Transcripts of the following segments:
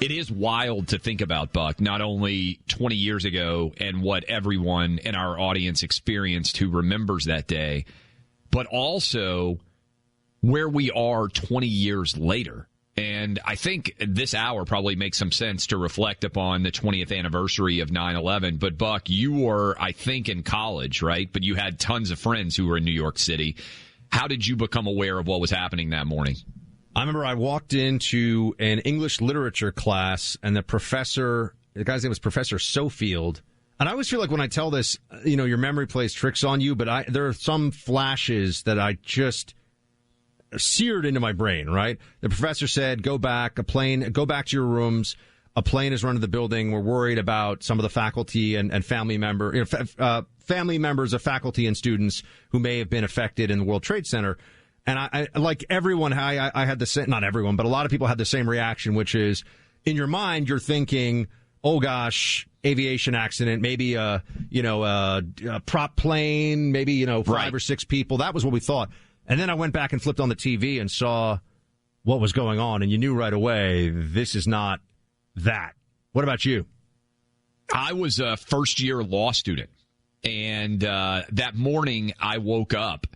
It is wild to think about, Buck, not only 20 years ago and what everyone in our audience experienced who remembers that day, but also where we are 20 years later. And I think this hour probably makes some sense to reflect upon the 20th anniversary of 9/11. But, Buck, you were, I think, in college, right? But you had tons of friends who were in New York City. How did you become aware of what was happening that morning? I remember I walked into an English literature class, and the guy's name was Professor Sofield. And I always feel like when I tell this, your memory plays tricks on you, but there are some flashes that I just seared into my brain, right? The professor said, go back to your rooms. A plane has run into the building. We're worried about some of the faculty and family members of faculty and students who may have been affected in the World Trade Center. And I like everyone, I had the same, not everyone, but a lot of people had the same reaction, which is in your mind, you're thinking, oh gosh, aviation accident, maybe a prop plane, maybe, 5 or 6 people. That was what we thought. And then I went back and flipped on the TV and saw what was going on, and you knew right away, this is not that. What about you? I was a first-year law student, and that morning I woke up,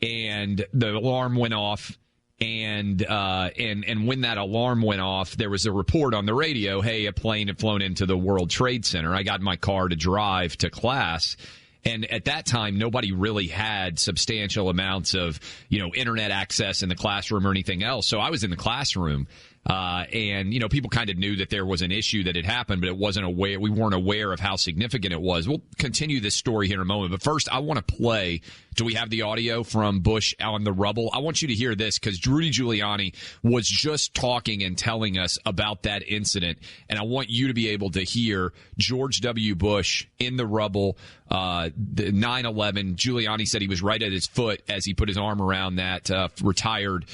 and the alarm went off, and when that alarm went off, there was a report on the radio, hey, a plane had flown into the World Trade Center. I got in my car to drive to class. And at that time, nobody really had substantial amounts of, internet access in the classroom or anything else. So I was in the classroom, and people kind of knew that there was an issue that had happened, but we weren't aware of how significant it was. We'll continue this story here in a moment. But first, I want to play. Do we have the audio from Bush on the rubble? I want you to hear this because Rudy Giuliani was just talking and telling us about that incident. And I want you to be able to hear George W. Bush in the rubble, the 9/11. Giuliani said he was right at his foot as he put his arm around that retired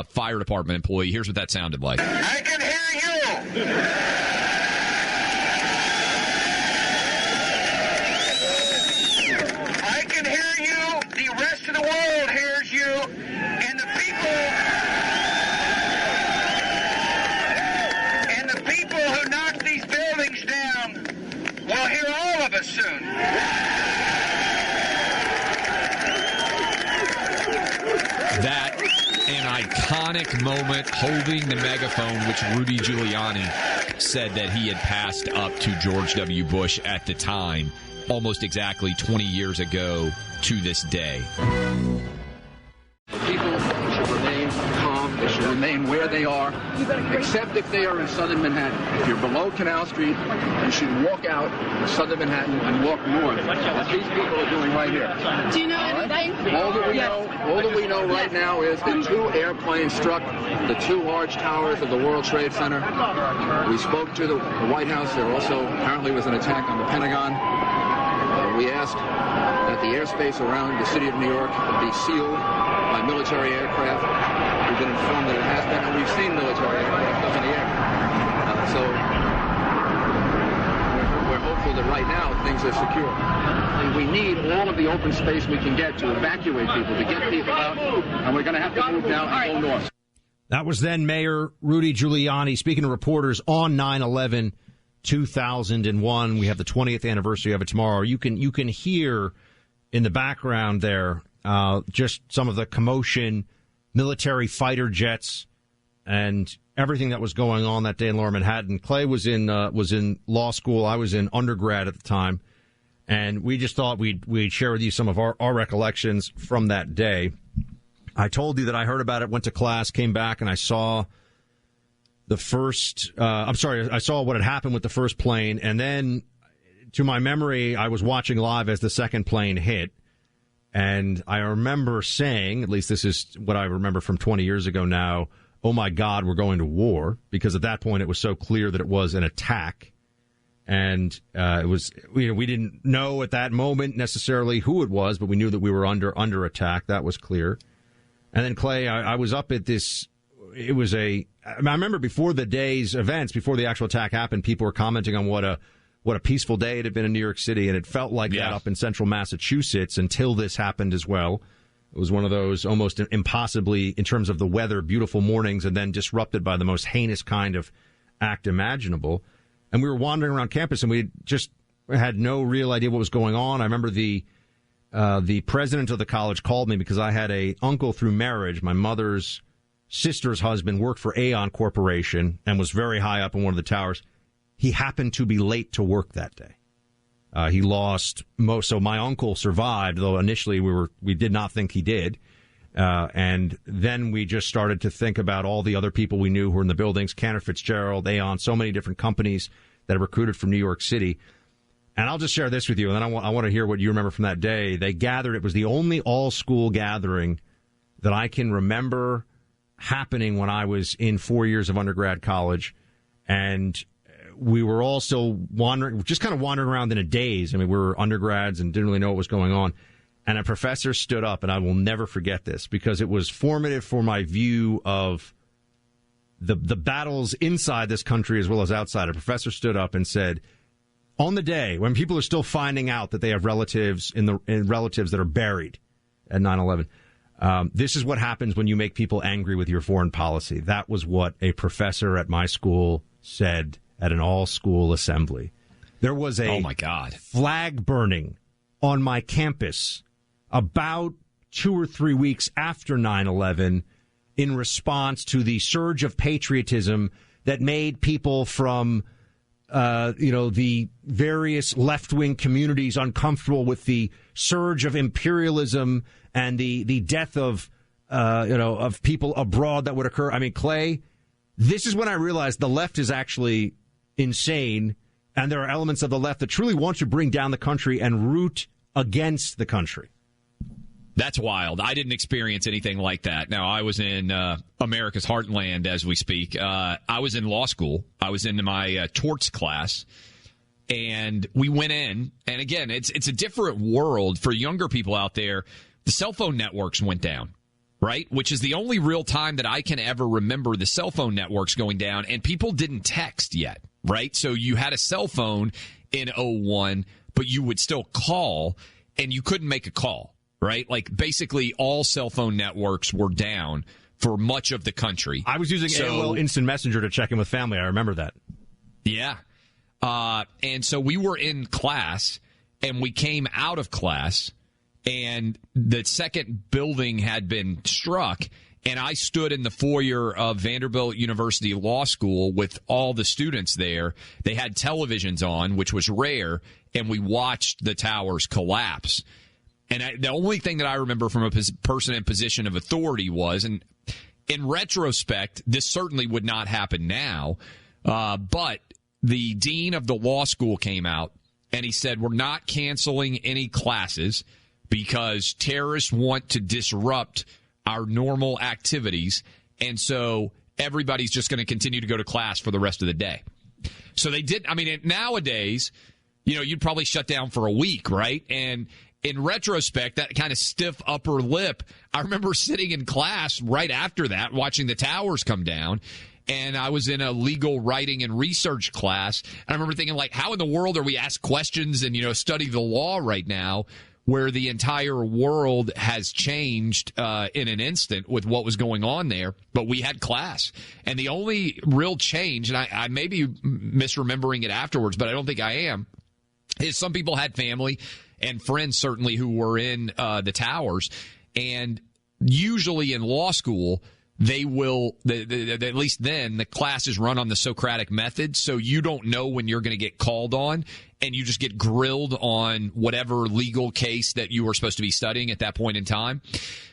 fire department employee. Here's what that sounded like. I can hear you. I can hear you. The rest of the world hears you. And the people who knocked these buildings down will hear all of us soon. That an iconic moment holding the megaphone, which Rudy Giuliani said that he had passed up to George W. Bush at the time, almost exactly 20 years ago to this day. People should remain calm. They should remain where they are, except if they are in southern Manhattan. If you're below Canal Street, you should walk out of southern Manhattan and walk north, as these people are doing right here. Do you know anything? All that we know right now is that 2 airplanes struck the 2 large towers of the World Trade Center. We spoke to the White House. There also apparently was an attack on the Pentagon. We asked that the airspace around the city of New York be sealed by military aircraft. We've been informed that it has been, and we've seen military aircraft up in the air. So we're hopeful that right now things are secure. And we need all of the open space we can get to evacuate people, to get people out, and we're going to have to move now and go north. That was then Mayor Rudy Giuliani speaking to reporters on 9/11, 2001. We have the 20th anniversary of it tomorrow. You can hear in the background there just some of the commotion, military fighter jets, and everything that was going on that day in Lower Manhattan. Clay was in law school. I was in undergrad at the time, and we just thought we'd share with you some of our recollections from that day. I told you that I heard about it, went to class, came back, and I saw I saw what had happened with the first plane, and then, to my memory, I was watching live as the second plane hit, and I remember saying, at least this is what I remember from 20 years ago now, oh my God, we're going to war, because at that point it was so clear that it was an attack, and it was, we didn't know at that moment necessarily who it was, but we knew that we were under attack. That was clear. And then, Clay, I was up at this. It was I remember before the day's events, before the actual attack happened, people were commenting on what a peaceful day it had been in New York City, and it felt like that up in central Massachusetts until this happened as well. It was one of those almost impossibly, in terms of the weather, beautiful mornings, and then disrupted by the most heinous kind of act imaginable. And we were wandering around campus, and we just had no real idea what was going on. I remember the president of the college called me because I had a uncle through marriage. My mother's sister's husband worked for Aon Corporation and was very high up in one of the towers. He happened to be late to work that day. He lost most, so my uncle survived, though initially we did not think he did. And then we just started to think about all the other people we knew who were in the buildings, Cantor Fitzgerald, Aon, so many different companies that have recruited from New York City. And I'll just share this with you, and then I want to hear what you remember from that day. They gathered. It was the only all-school gathering that I can remember happening when I was in 4 years of undergrad college. And we were all still wandering, just kind of wandering around in a daze. I mean, we were undergrads and didn't really know what was going on. And a professor stood up, and I will never forget this because it was formative for my view of the battles inside this country as well as outside. A professor stood up and said, on the day when people are still finding out that they have relatives in relatives that are buried at 9/11, this is what happens when you make people angry with your foreign policy. That was what a professor at my school said at an all-school assembly. There was a flag burning on my campus about 2 or 3 weeks after 9/11 in response to the surge of patriotism that made people from the various left-wing communities uncomfortable with the surge of imperialism and the death of people abroad that would occur. I mean, Clay, this is when I realized the left is actually insane, and there are elements of the left that truly want to bring down the country and root against the country. That's wild. I didn't experience anything like that. Now, I was in America's heartland as we speak. I was in law school. I was in my torts class, and we went in. And again, it's a different world for younger people out there. The cell phone networks went down, right? Which is the only real time that I can ever remember the cell phone networks going down, and people didn't text yet, right? So you had a cell phone in 01, but you would still call, and you couldn't make a call. Right? Like, basically, all cell phone networks were down for much of the country. I was using AOL Instant Messenger to check in with family. I remember that. Yeah. And so we were in class, and we came out of class, and the second building had been struck, and I stood in the foyer of Vanderbilt University Law School with all the students there. They had televisions on, which was rare, and we watched the towers collapse. And the only thing that I remember from a person in position of authority was, and in retrospect, this certainly would not happen now, but the dean of the law school came out, and he said, we're not canceling any classes because terrorists want to disrupt our normal activities, and so everybody's just going to continue to go to class for the rest of the day. So they did. I mean, nowadays, you'd probably shut down for a week, right? And in retrospect, that kind of stiff upper lip, I remember sitting in class right after that, watching the towers come down, and I was in a legal writing and research class, and I remember thinking, like, how in the world are we asked questions and, study the law right now where the entire world has changed in an instant with what was going on there, but we had class. And the only real change, and I may be misremembering it afterwards, but I don't think I am, is some people had family and friends certainly who were in the towers. And usually in law school, they will, at least then, the class is run on the Socratic method. So you don't know when you're going to get called on, and you just get grilled on whatever legal case that you were supposed to be studying at that point in time.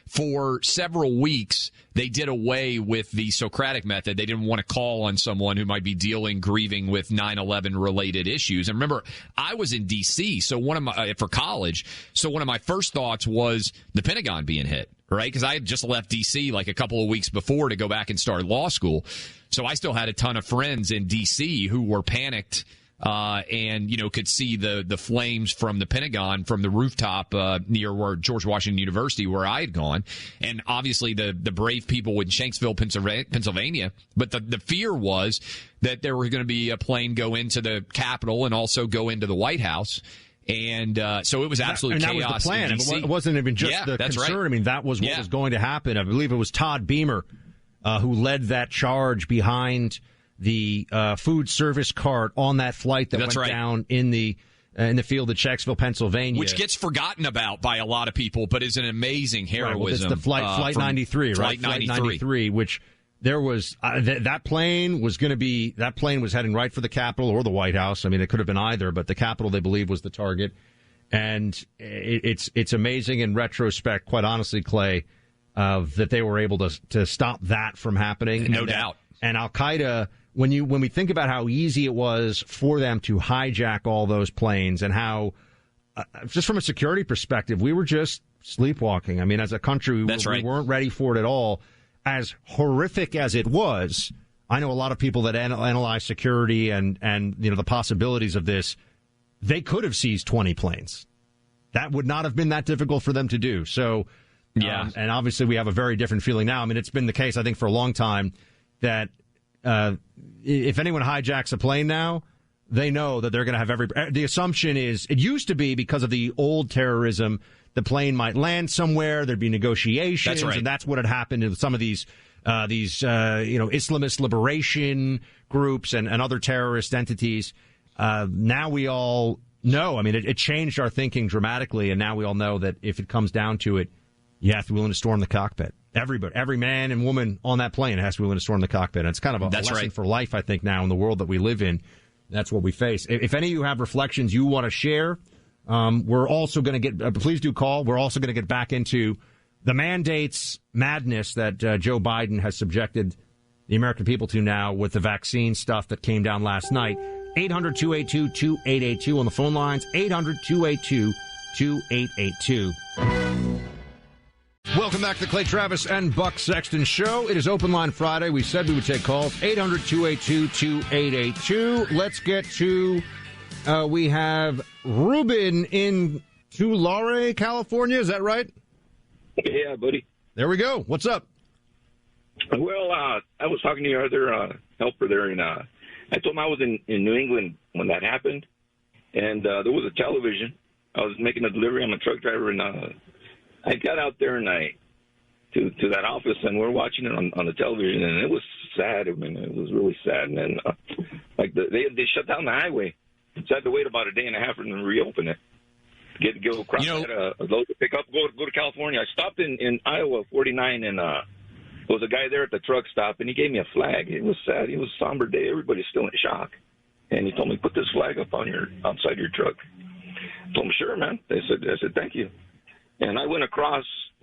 For several weeks, they did away with the Socratic method. They didn't want to call on someone who might be grieving with 9/11 related issues. And remember, I was in D.C. for college. So one of my first thoughts was the Pentagon being hit, right? Because I had just left D.C. like a couple of weeks before to go back and start law school. So I still had a ton of friends in D.C. who were panicked and could see the flames from the Pentagon from the rooftop near where George Washington University, where I had gone, and obviously the brave people in Shanksville, Pennsylvania. But the fear was that there was going to be a plane go into the Capitol and also go into the White House. And so it was absolute chaos. That was the plan. It wasn't even just the concern. Right. I mean, that was what was going to happen. I believe it was Todd Beamer who led that charge behind the food service cart on that flight that went down in the field at Checksville, Pennsylvania. Which gets forgotten about by a lot of people, but is an amazing heroism. Right, well, it's the Flight 93, right? Flight 93, which there was that plane was going to be, that plane was heading right for the Capitol or the White House. I mean, it could have been either, but the Capitol, they believe, was the target. And it's amazing in retrospect, quite honestly, Clay, that they were able to stop that from happening. No doubt. And Al-Qaeda, when we think about how easy it was for them to hijack all those planes and how, just from a security perspective, we were just sleepwalking. I mean, as a country, we weren't ready for it at all. As horrific as it was, I know a lot of people that analyze security and the possibilities of this. They could have seized 20 planes. That would not have been that difficult for them to do. So, yeah. And obviously we have a very different feeling now. I mean, it's been the case, I think, for a long time that if anyone hijacks a plane now, they know that they're going to have the assumption is, it used to be because of the old terrorism, the plane might land somewhere, there'd be negotiations, and that's what had happened in some of these Islamist liberation groups and other terrorist entities. Now we all know, I mean, it changed our thinking dramatically, and now we all know that if it comes down to it, you have to be willing to storm the cockpit. Every man and woman on that plane has to be willing to storm the cockpit. And it's kind of a lesson for life, I think, now in the world that we live in. That's what we face. If any of you have reflections you want to share, we're also going to get, please do call. We're also going to get back into the mandates madness that Joe Biden has subjected the American people to now with the vaccine stuff that came down last night. 800-282-2882 on the phone lines, 800-282-2882. Welcome back to the Clay Travis and Buck Sexton Show. It is Open Line Friday. We said we would take calls, 800-282-2882. Let's get to, we have Ruben in Tulare, California. Is that right? Yeah, buddy. There we go. What's up? Well, I was talking to your other helper there, and I told him I was in New England when that happened, and there was a television. I was making a delivery. I'm a truck driver, and I got out there and to that office, and we're watching it on the television, and it was sad. I mean, it was really sad. And then, they shut down the highway. So I had to wait about a day and a half and then reopen it. Go across, had a load to pick up, go to California. I stopped in Iowa 49, and there was a guy there at the truck stop, and he gave me a flag. It was sad. It was a somber day. Everybody's still in shock. And he told me, put this flag up on outside your truck. I told him, sure, man. I said, thank you. And I went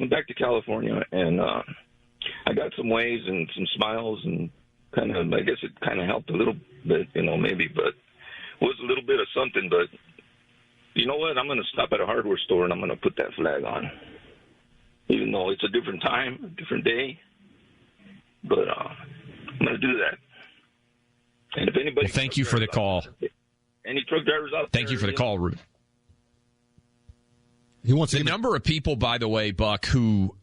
back to California, and I got some waves and some smiles, and I guess it kind of helped a little bit, maybe, but it was a little bit of something. But you know what? I'm going to stop at a hardware store, and I'm going to put that flag on, even though it's a different time, a different day. But I'm going to do that. And if anybody, thank you for the call. Any truck drivers out there? Thank you for the call, Ruben. He wants the number of people, by the way, Buck, who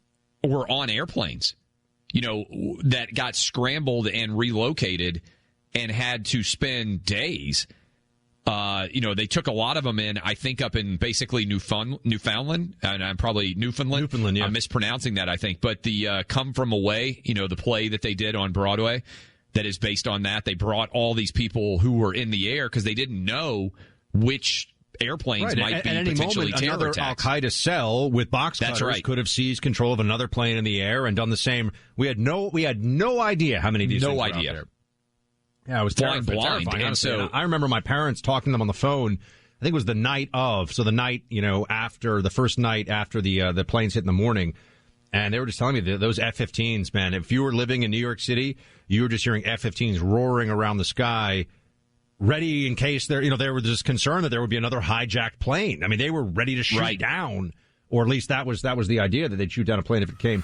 were on airplanes, that got scrambled and relocated and had to spend days. They took a lot of them in, I think, up in basically Newfoundland, and I'm probably Newfoundland. Yeah. I'm mispronouncing that, I think. But the Come From Away, the play that they did on Broadway that is based on that, they brought all these people who were in the air because they didn't know which airplanes might be potentially terror another attacks. Al-Qaeda cell with box cutters could have seized control of another plane in the air and done the same. We had no idea how many of these things were out there. Yeah, it was flying blind. And so I remember my parents talking to them on the phone. I think it was the night of, so the night, after the first night after the planes hit in the morning. And they were just telling me that those F-15s, man, if you were living in New York City, you were just hearing F-15s roaring around the sky, ready in case they were just concerned that there would be another hijacked plane. I mean, they were ready to shoot down, or at least that was the idea, that they'd shoot down a plane if it came.